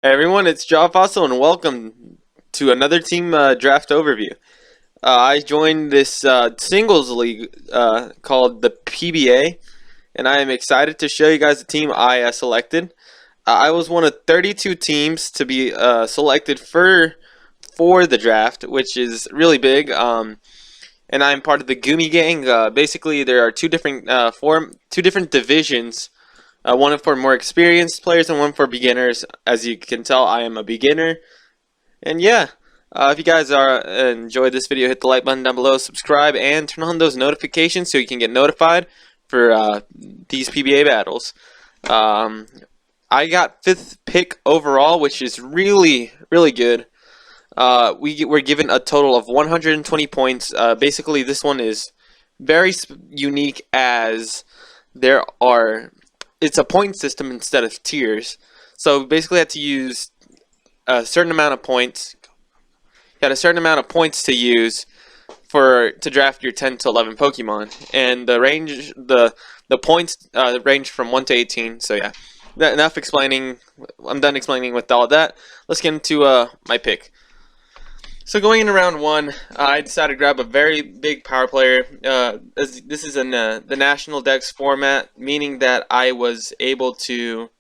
Hey everyone, it's Jaw Fossil and welcome to another team draft overview. I joined this singles league called the PBA, and I am excited to show you guys the team I selected. I was one of 32 teams to be selected for the draft, which is really big. And I'm part of the Gumi Gang. Basically, there are two different divisions, one for more experienced players and one for beginners. As you can tell, I am a beginner. And yeah, if you guys are enjoyed this video, hit the like button down below, subscribe, and turn on those notifications so you can get notified for these PBA battles. Um, I got 5th pick overall, which is really, really good. We were given a total of 120 points. Basically, this one is very unique as there are. It's a point system instead of tiers. So basically, I had to use a certain amount of points. You had a certain amount of points to use to draft your 10 to 11 Pokemon, and the points range from 1 to 18. So yeah, enough explaining. I'm done explaining with all of that. Let's get into my pick. So going into round one, I decided to grab a very big power player. This is in the National Dex format, meaning that I'm able to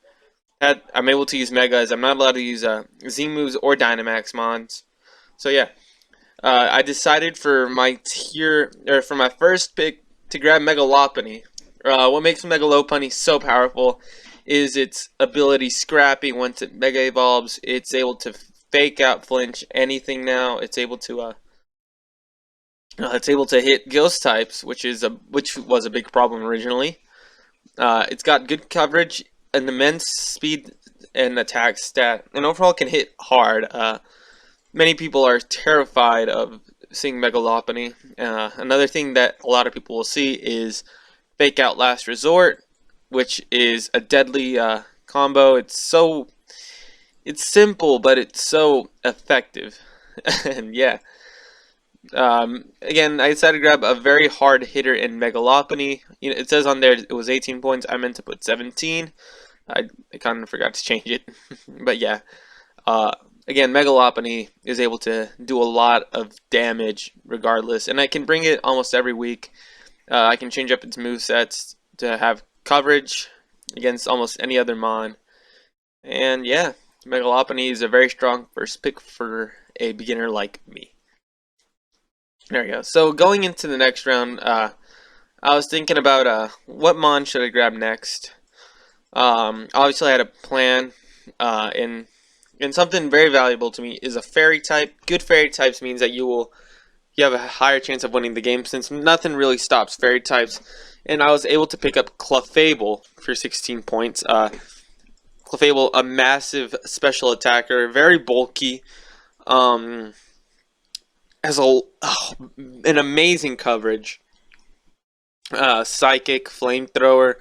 use Megas. I'm not allowed to use Z moves or Dynamax mons. So yeah, I decided for my first pick to grab Megalopony. What makes Megalopony so powerful is its ability Scrappy. Once it Mega Evolves, it's able to fake out flinch anything now. It's able to hit ghost types, which was a big problem originally. It's got good coverage, an immense speed and attack stat, and overall can hit hard. Many people are terrified of seeing Megalopony. Another thing that a lot of people will see is Fake Out Last Resort, which is a deadly combo. It's simple, but it's so effective. And yeah. Again, I decided to grab a very hard hitter in Megalopony. It says on there it was 18 points. I meant to put 17. I kind of forgot to change it. But yeah. Again, Megalopony is able to do a lot of damage regardless. And I can bring it almost every week. I can change up its movesets to have coverage against almost any other mon. And yeah. Megalopony is a very strong first pick for a beginner like me. There we go. So going into the next round, I was thinking about what mon should I grab next. Obviously, I had a plan, and something very valuable to me is a fairy type. Good fairy types means that you have a higher chance of winning the game, since nothing really stops fairy types. And I was able to pick up Clefable for 16 points. Clefable, a massive special attacker, very bulky, has an amazing coverage. Psychic, Flamethrower,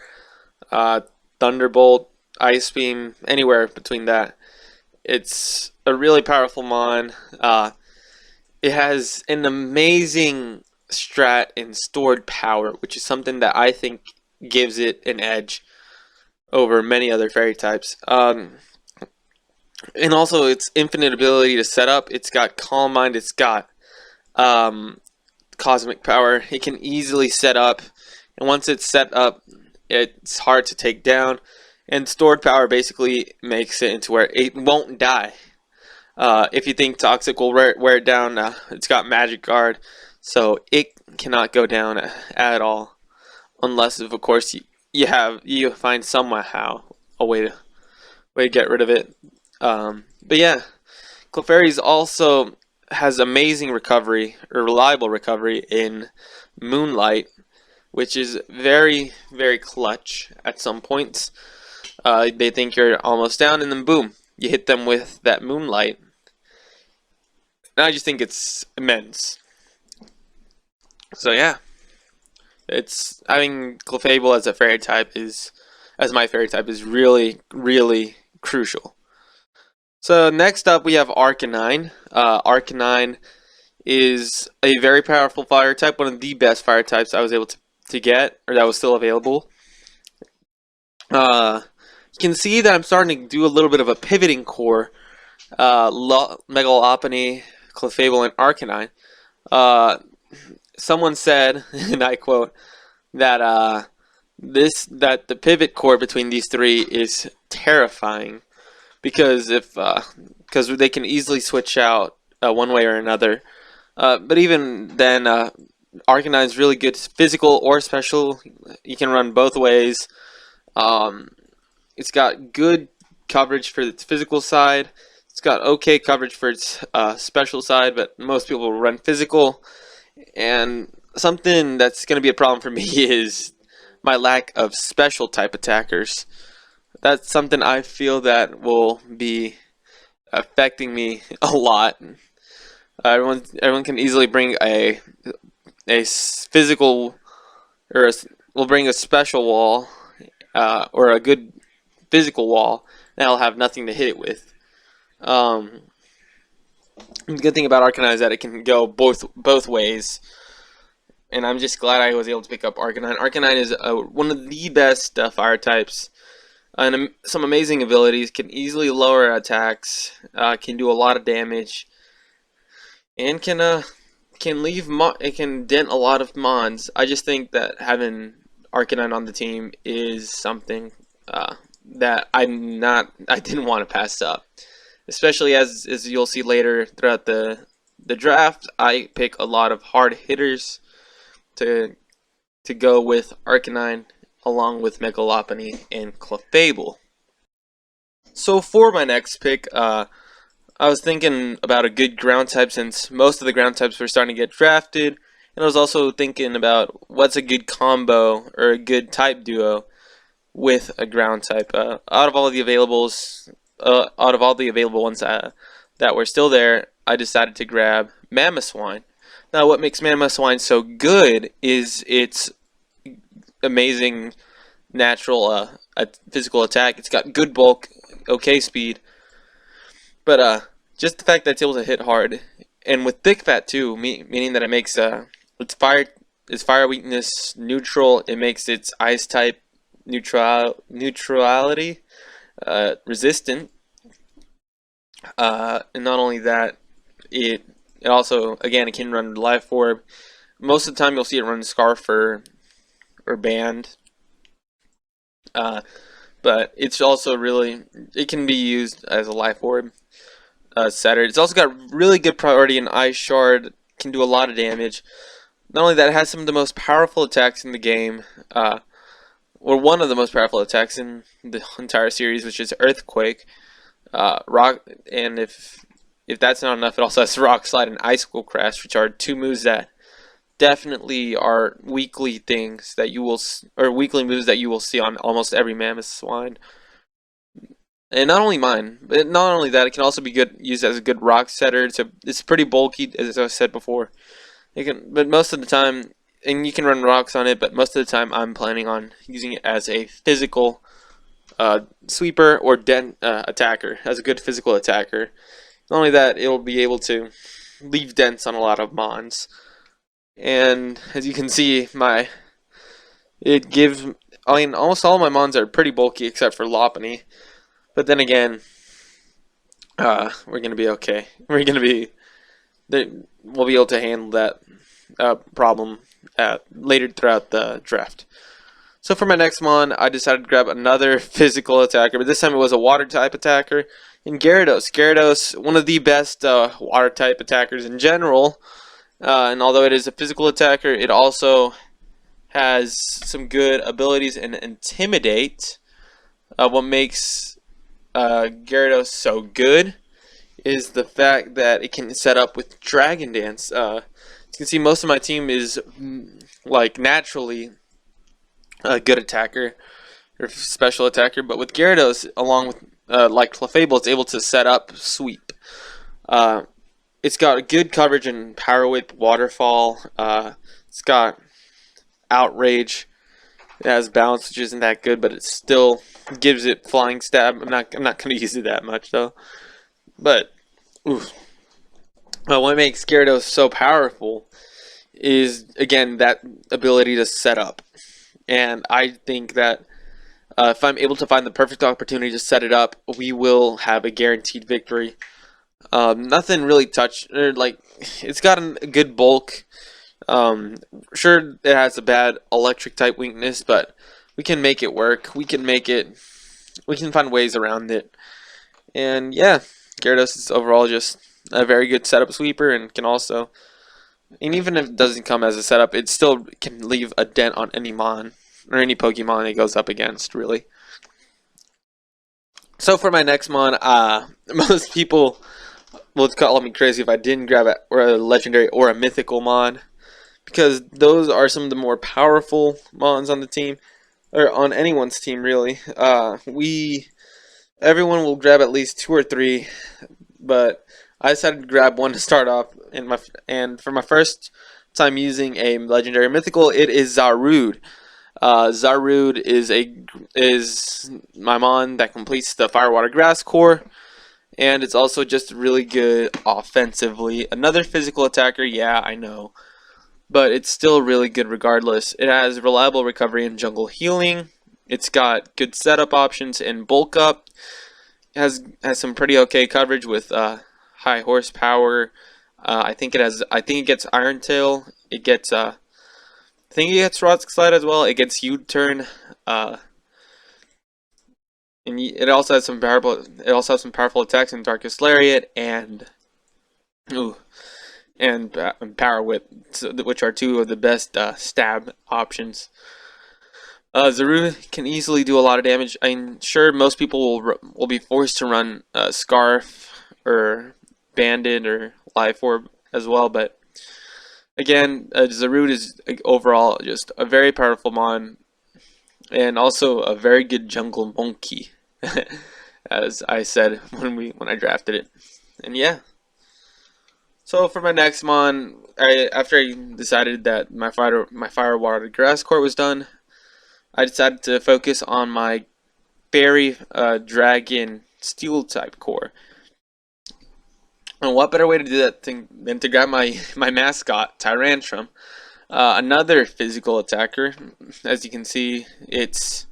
Thunderbolt, Ice Beam, anywhere between that. It's a really powerful mon. It has an amazing strat in stored power, which is something that I think gives it an edge over many other fairy types. And also its infinite ability to set up. It's got Calm Mind. It's got Cosmic Power. It can easily set up, and once it's set up, it's hard to take down. And stored power basically makes it into where it won't die. If you think Toxic will wear it down, it's got Magic Guard, so it cannot go down at all, unless of course you find somehow a way to get rid of it. But yeah, Clefairy's also has amazing recovery, or reliable recovery, in Moonlight, which is very, very clutch at some points. They think you're almost down, and then boom, you hit them with that Moonlight. And I just think it's immense. So yeah, it's having Clefable as my fairy type is really, really crucial. So next up we have Arcanine. Arcanine is a very powerful fire type, one of the best fire types I was able to get, or that was still available. can see that I'm starting to do a little bit of a pivoting core. Megalopony, Clefable, and Arcanine. Uh, Someone said, and I quote, that that the pivot core between these three is terrifying because because they can easily switch out one way or another. But even then, Arcanine is really good physical or special. You can run both ways. Um, it's got good coverage for its physical side. It's got okay coverage for its special side, but most people run physical. And something that's going to be a problem for me is my lack of special type attackers. That's something I feel that will be affecting me a lot. Everyone can easily bring a physical will bring a special wall or a good physical wall, and I'll have nothing to hit it with. The good thing about Arcanine is that it can go both ways, and I'm just glad I was able to pick up Arcanine. Arcanine is one of the best fire types, and some amazing abilities. Can easily lower attacks, can do a lot of damage, and can leave it can dent a lot of mons. I just think that having Arcanine on the team is something that I didn't want to pass up. Especially as you'll see later throughout the draft, I pick a lot of hard hitters to go with Arcanine along with Megalopony and Clefable. So for my next pick, I was thinking about a good ground type since most of the ground types were starting to get drafted, and I was also thinking about what's a good combo or a good type duo with a ground type. Out of all the available ones that were still there, I decided to grab Mamoswine. Now, what makes Mamoswine so good is its amazing natural physical attack. It's got good bulk, okay speed, but just the fact that it's able to hit hard, and with thick fat too, meaning that it makes its fire weakness neutral. It makes its ice type neutrality resistant, and not only that, it also, again, it can run Life Orb. Most of the time you'll see it run Scarf or Band, but it's also it can be used as a Life Orb setter. It's also got really good priority in Ice Shard, can do a lot of damage. Not only that, it has some of the most powerful attacks in the game, or one of the most powerful attacks in the entire series, which is Earthquake. Rock, and if that's not enough, it also has Rock Slide and Icicle Crash, which are two moves that definitely are weekly things that you will, or weekly moves that you will see on almost every Mamoswine. And not only mine, but not only that, it can also be used as a good rock setter. It's pretty bulky, as I said before. But most of the time, and you can run rocks on it, but most of the time I'm planning on using it as a physical sweeper or dent attacker, as a good physical attacker. Not only that, it will be able to leave dents on a lot of mons. And as you can see, almost all of my mons are pretty bulky except for Lopunny. But then again, we're gonna be okay. We'll be able to handle that problem later throughout the draft. So for my next mon, I decided to grab another physical attacker, but this time it was a water type attacker in Gyarados. Gyarados, one of the best water type attackers in general, and although it is a physical attacker, it also has some good abilities in Intimidate. What makes Gyarados so good is the fact that it can set up with Dragon Dance. As you can see, most of my team is naturally a good attacker or special attacker, but with Gyarados, along with like Clefable, it's able to set up Sweep. It's got good coverage in Power Whip, Waterfall. It's got Outrage. It has Balance, which isn't that good, but it still gives it Flying Stab. I'm not going to use it that much though. But what makes Gyarados so powerful is, again, that ability to set up. And I think that If I'm able to find the perfect opportunity to set it up, we will have a guaranteed victory. Nothing really touched, or like, it's got a good bulk. Sure, it has a bad electric type weakness, but we can make it work. We can find ways around it. And yeah, Gyarados is overall just a very good setup sweeper, and can also, and even if it doesn't come as a setup, it still can leave a dent on any Mon or any Pokemon it goes up against, really. So for my next Mon, most people would call me crazy if I didn't grab it or a legendary or a mythical Mon, because those are some of the more powerful Mons on the team, or on anyone's team, really. Everyone will grab at least 2 or 3, but I decided to grab one to start off. And for my first time using a legendary mythical, it is Zarude. Zarude is my Mon that completes the Fire Water Grass core, and it's also just really good offensively. Another physical attacker, yeah, I know, but it's still really good regardless. It has reliable recovery and jungle healing. It's got good setup options and bulk up. It has some pretty okay coverage with high horsepower. I think it gets Iron Tail. It gets I think it gets Rock Slide as well. It gets U-turn. And it also has some powerful attacks in Darkest Lariat and Power Whip, which are 2 of the best stab options. Zarude can easily do a lot of damage. I'm sure most people will be forced to run Scarf or Bandit or Life Orb as well, but again, Zarude is overall just a very powerful Mon, and also a very good jungle monkey, as I said when I drafted it. And yeah. So for my next Mon, after I decided that my Fire Water Grass core was done, I decided to focus on my Berry Dragon Steel type core. And what better way to do that than to grab my mascot, Tyrantrum, another physical attacker. As you can see, it's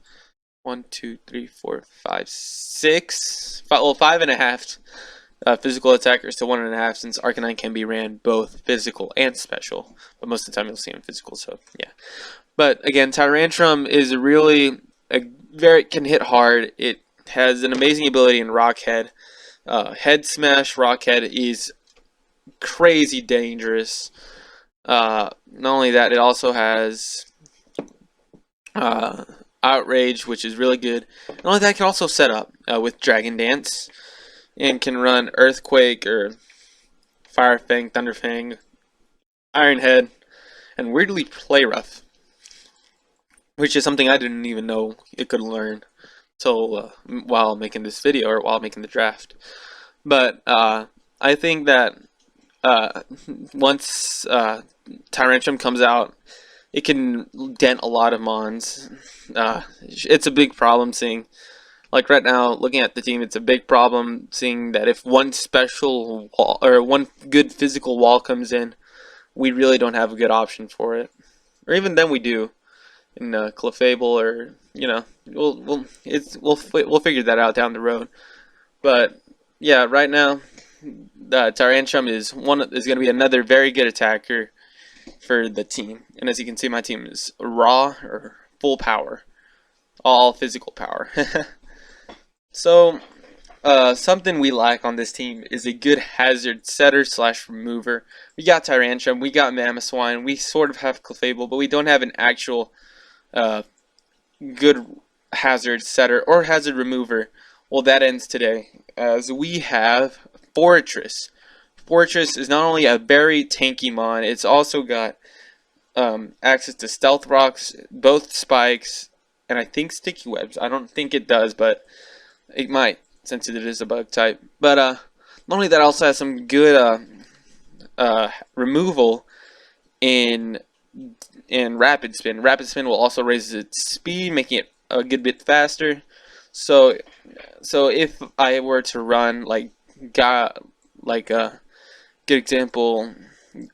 1, 2, 3, 4, 5, 6. Well, 5.5 physical attackers to 1.5, since Arcanine can be ran both physical and special, but most of the time you'll see him physical. So yeah. But again, Tyrantrum is really can hit hard. It has an amazing ability in Rock Head. Head Smash Rock Head is crazy dangerous. Not only that, it also has Outrage, which is really good. Not only that, it can also set up with Dragon Dance, and can run Earthquake or Fire Fang, Thunder Fang, Iron Head, and weirdly Play Rough, which is something I didn't even know it could learn until while making this video, or while making the draft. But I think that once Tyrantrum comes out, it can dent a lot of Mons. It's a big problem seeing, like right now, looking at the team, it's a big problem seeing that if one special wall, or one good physical wall comes in, we really don't have a good option for it. Or even then we do. In Clefable, or we'll figure that out down the road. But yeah, right now, Tyrantrum is going to be another very good attacker for the team. And as you can see, my team is raw or full power, all physical power. So something we lack on this team is a good hazard setter / remover. We got Tyrantrum, we got Mamoswine, we sort of have Clefable, but we don't have an actual good hazard setter or hazard remover. Well, that ends today, as we have Fortress. Fortress is not only a very tanky Mon, it's also got access to Stealth Rocks, both Spikes, and I think Sticky Webs. I don't think it does, but it might, since it is a bug type. But not only that, it also has some good removal in Rapid Spin. Rapid Spin will also raise its speed, making it a good bit faster. So if I were to run like good example,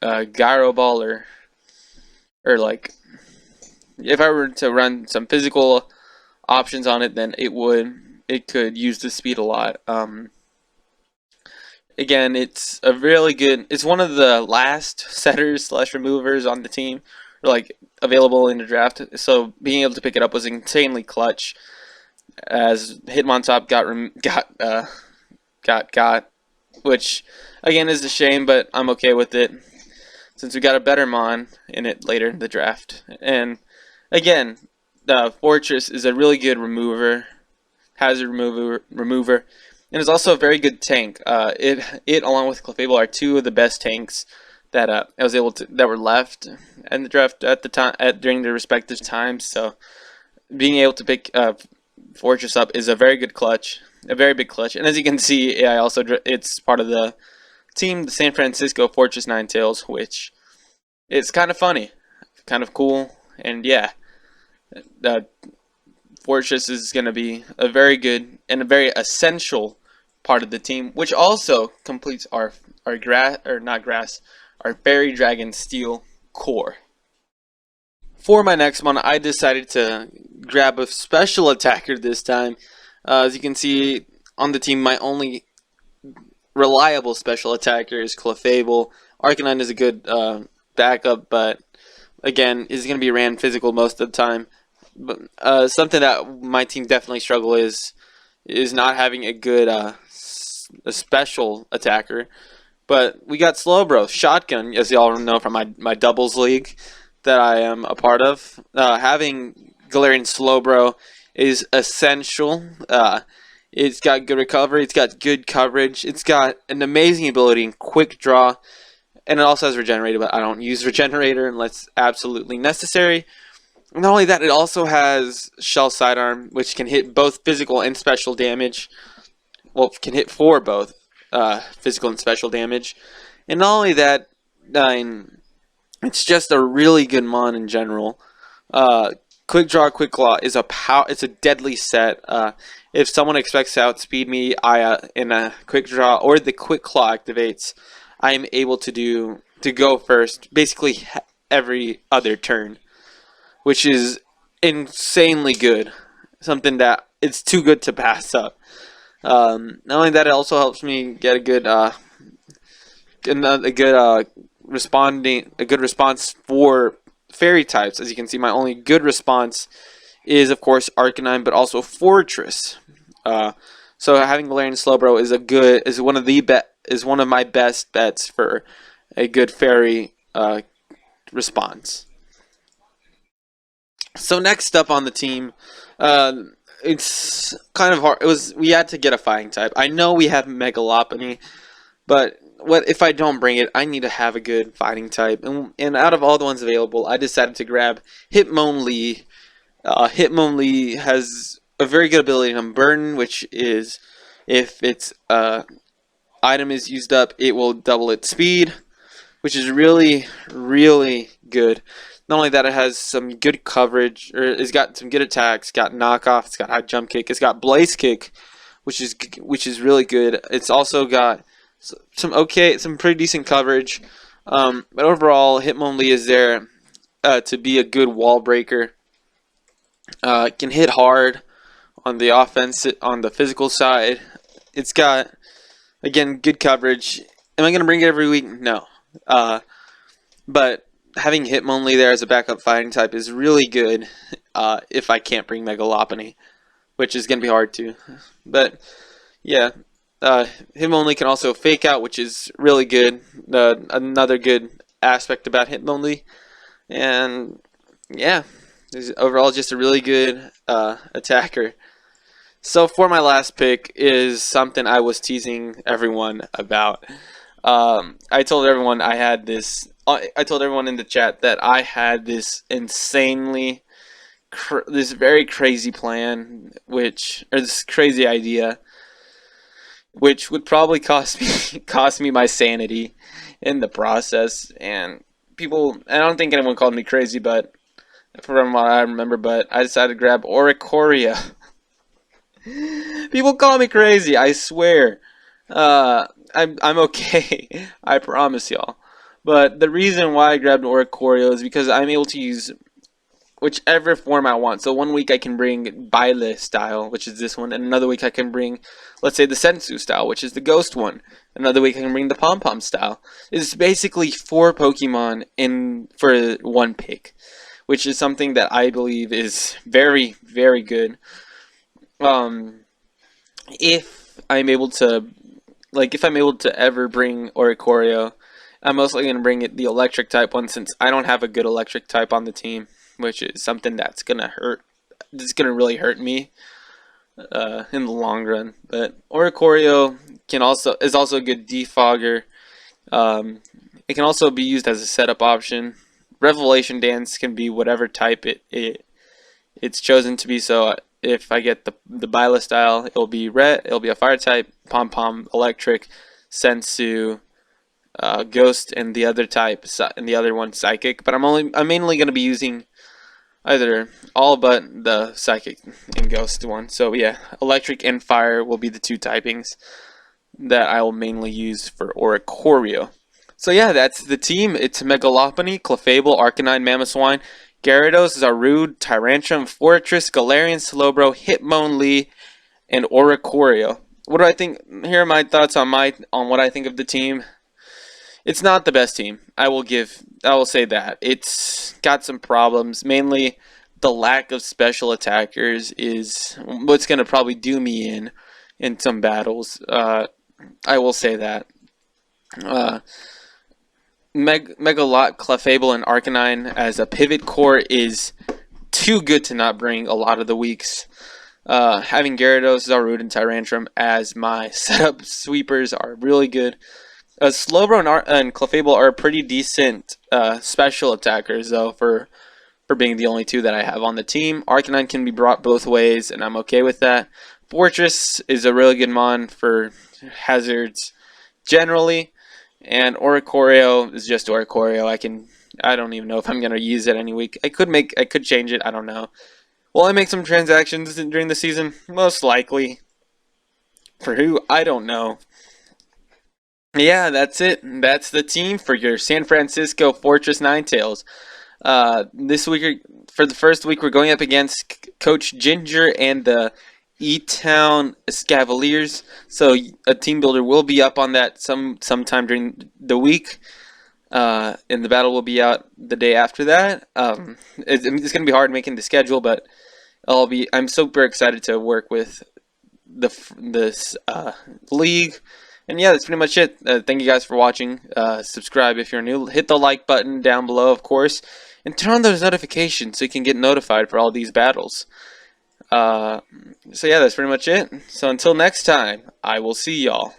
Gyro Ball, or like if I were to run some physical options on it, then it could use the speed a lot. Again, it's a really good. It's one of the last setters slash removers on the team, or like available in the draft. So being able to pick it up was insanely clutch. As Hitmontop got, which again is a shame, but I'm okay with it since we got a better Mon in it later in the draft. And again, the Fortress is a really good hazard remover, and it's also a very good tank. It along with Clefable are two of the best tanks that that were left in the draft at the time during their respective times. So being able to pick Fortress up is a very big clutch. And as you can see, it's part of the team, the San Francisco Fortress Ninetales, which is kind of funny, kind of cool, and yeah, Fortress is going to be a very good and a very essential part of the team, which also completes our Fairy Dragon Steel core. For my next one, I decided to grab a special attacker this time. As you can see on the team, my only reliable special attacker is Clefable. Arcanine is a good backup, but again, is going to be ran physical most of the time. But something that my team definitely struggle is not having a good a special attacker. But we got Slowbro, Shotgun, as y'all know from my doubles league that I am a part of. Having Galarian Slowbro is essential. It's got good recovery, it's got good coverage, it's got an amazing ability in quick draw, and it also has Regenerator, but I don't use Regenerator unless absolutely necessary. Not only that, it also has Shell Sidearm, which can hit both physical and special damage. Well, can hit for both physical and special damage. And not only that, it's just a really good mon in general. Quick Draw, Quick Claw is it's a deadly set. If someone expects to outspeed me in a Quick Draw or the Quick Claw activates, I am able to go first basically every other turn, which is insanely good. Something that it's too good to pass up. Not only that, it also helps me get a good response for fairy types. As you can see, my only good response is of course Arcanine, but also Fortress. So having Galarian Slowbro is one of my best bets for a good fairy response. So next up on the team, it's kind of hard. We had to get a fighting type. I know we have Megalopony, but what if I don't bring it? I need to have a good fighting type. And out of all the ones available, I decided to grab Hitmonlee. Hitmonlee has a very good ability on Burden, which is if its item is used up, it will double its speed, which is really, really good. Not only that, it has some good coverage, or it's got some good attacks. It's got knockoff. It's got high jump kick. It's got blaze kick, which is really good. It's also got some pretty decent coverage. But overall, Hitmonlee is there to be a good wall breaker. It can hit hard on the offense, on the physical side. It's got, again, good coverage. Am I going to bring it every week? No. But having Hitmonlee there as a backup fighting type is really good if I can't bring Megalopony, which is going to be hard to. But, yeah, Hitmonlee can also fake out, which is really good. Another good aspect about Hitmonlee. And, yeah, overall just a really good attacker. So for my last pick is something I was teasing everyone about. I told everyone I told everyone in the chat that I had this this very crazy plan, this crazy idea, which would probably cost me my sanity in the process. And I don't think anyone called me crazy, but from what I remember, but I decided to grab Oricorio. People call me crazy, I swear. I'm okay. I promise y'all. But the reason why I grabbed Oricorio is because I'm able to use whichever form I want. So one week I can bring Baile style, which is this one, and another week I can bring, let's say, the Sensu style, which is the ghost one. Another week I can bring the Pom Pom style. It's basically 4 Pokemon in for one pick, which is something that I believe is very, very good. Um, if I'm able to, if I'm able to ever bring Oricorio, I'm mostly going to bring it the electric type one, since I don't have a good electric type on the team, which is something that's going to hurt. It's going to really hurt me in the long run. But Oricorio is also a good defogger. It can also be used as a setup option. Revelation Dance can be whatever type it's chosen to be. So if I get the Bila style, it'll be red. It'll be a fire type. Pom Pom electric, Sensu ghost, and the other type, and the other one psychic. But I'm mainly going to be using either all but the psychic and ghost one. So yeah, electric and fire will be the 2 typings that I will mainly use for Oricorio. So yeah, that's the team. It's Megalopony, Clefable, Arcanine, Mamoswine, Gyarados, Zarude, Tyrantrum, Fortress, Galarian, Slowbro, Hitmonlee, and Oricorio. What do I think? Here are my thoughts on what I think of the team. It's not the best team. I will say that. It's got some problems. Mainly the lack of special attackers is what's going to probably do me in some battles. I will say that. Megalot, Clefable, and Arcanine as a pivot core is too good to not bring a lot of the weeks. Having Gyarados, Zarude, and Tyrantrum as my setup sweepers are really good. Slowbro and Clefable are pretty decent special attackers, though, for being the only 2 that I have on the team. Arcanine can be brought both ways, and I'm okay with that. Fortress is a really good mon for hazards generally, and Oricorio is just Oricorio. I don't even know if I'm gonna use it any week. I could change it. I don't know. Will I make some transactions during the season? Most likely. For who? I don't know. Yeah, that's it. That's the team for your San Francisco Fortress Ninetales. This week, for the first week, we're going up against Coach Ginger and the E-Town Scavaliers. So a team builder will be up on that sometime during the week. And the battle will be out the day after that. It's going to be hard making the schedule, but I'm super excited to work with this league. And yeah, that's pretty much it. Thank you guys for watching. Subscribe if you're new. Hit the like button down below, of course. And turn on those notifications so you can get notified for all these battles. So yeah, that's pretty much it. So until next time, I will see y'all.